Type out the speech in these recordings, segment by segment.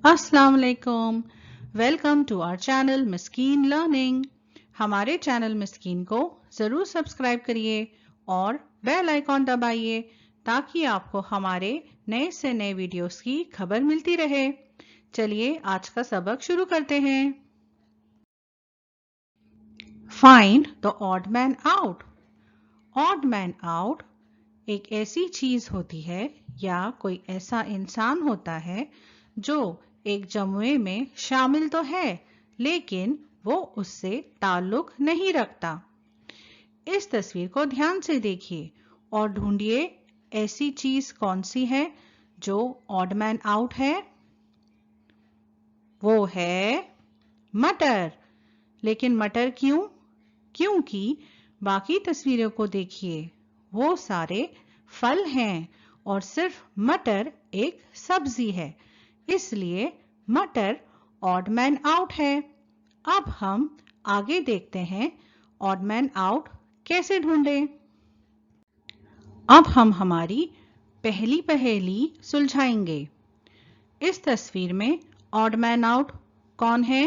अस्सलाम वालेकुम। Welcome to our channel Miskeen learning. हमारे चैनल मिस्कीन को ज़रूर सब्सक्राइब करिए और बेल आइकॉन दबाइए ताकि आपको हमारे नए से नए वीडियोस की खबर मिलती रहे। चलिए आज का सबक शुरू करते हैं। Find the odd man out. Odd man out एक ऐसी चीज होती है या कोई ऐसा इंसान होता है जो एक जमुए में शामिल तो है लेकिन वो उससे ताल्लुक नहीं रखता। इस तस्वीर को ध्यान से देखिए और ढूंढिए ऐसी चीज कौन सी है जो ऑड मैन आउट है। वो है मटर। लेकिन मटर क्यों? क्योंकि बाकी तस्वीरों को देखिए, वो सारे फल हैं और सिर्फ मटर एक सब्जी है, इसलिए मटर ऑड मैन आउट है। अब हम आगे देखते हैं ऑड मैन आउट कैसे ढूंढें। अब हम हमारी पहली पहेली सुलझाएंगे। इस तस्वीर में ऑड मैन आउट कौन है?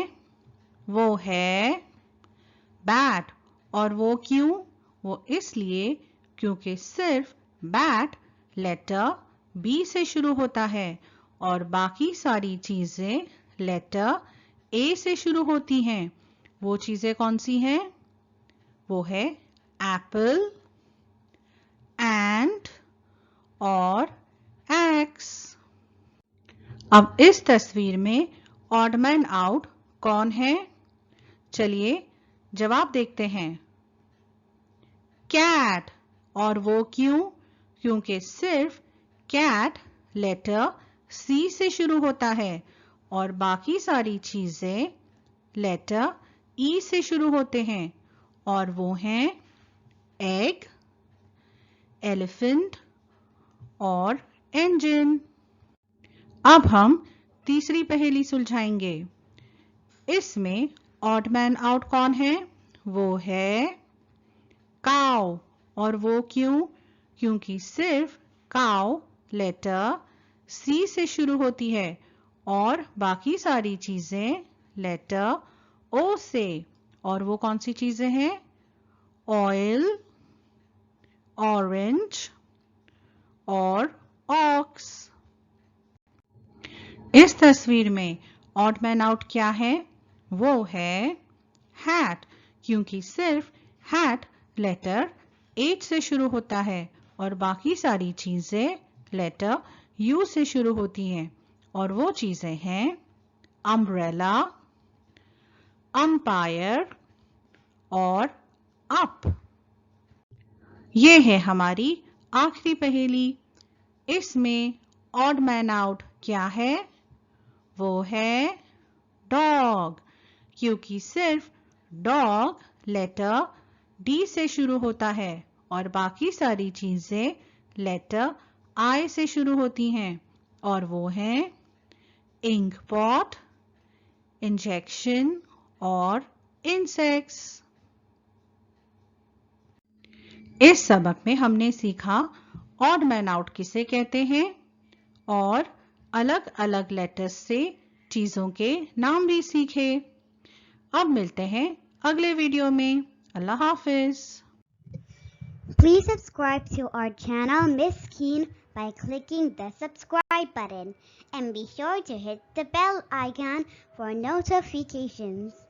वो है बैट। और वो क्यों? वो इसलिए क्योंकि सिर्फ बैट लेटर बी से शुरू होता है और बाकी सारी चीजें लेटर ए से शुरू होती हैं। वो चीजें कौन सी हैं? वो है एप्पल, एंड और एक्स। अब इस तस्वीर में ऑड मैन आउट कौन है? चलिए जवाब देखते हैं। कैट। और वो क्यों? क्योंकि सिर्फ कैट लेटर सी से शुरू होता है और बाकी सारी चीजें लेटर ई से शुरू होते हैं और वो हैं एग, एलिफेंट और इंजन। अब हम तीसरी पहेली सुलझाएंगे। इसमें ऑड मैन आउट कौन है? वो है काऊ। और वो क्यों? क्योंकि सिर्फ काऊ लेटर सी से शुरू होती है और बाकी सारी चीजें लेटर ओ से। और वो कौन सी चीजें हैं? ऑयल, ऑरेंज और ऑक्स। इस तस्वीर में ऑड मैन आउट क्या है? वो है हैट। क्योंकि सिर्फ हैट लेटर एच से शुरू होता है और बाकी सारी चीजें लेटर यू से शुरू होती हैं और वो चीजें हैं अम्ब्रेला, अंपायर और अप। ये है हमारी आखिरी पहेली। इसमें ऑड मैन आउट क्या है? वो है डॉग। क्योंकि सिर्फ डॉग लेटर डी से शुरू होता है और बाकी सारी चीजें लेटर आई से शुरू होती हैं और वो हैं इंक पॉट, इंजेक्शन और इंसेक्ट्स। इस सबक में हमने सीखा ऑड मैन आउट किसे कहते हैं और अलग अलग लेटर्स से चीजों के नाम भी सीखे। अब मिलते हैं अगले वीडियो में। अल्लाह हाफिज। Please subscribe to our channel Miss Keen by clicking the subscribe button and be sure to hit the bell icon for notifications.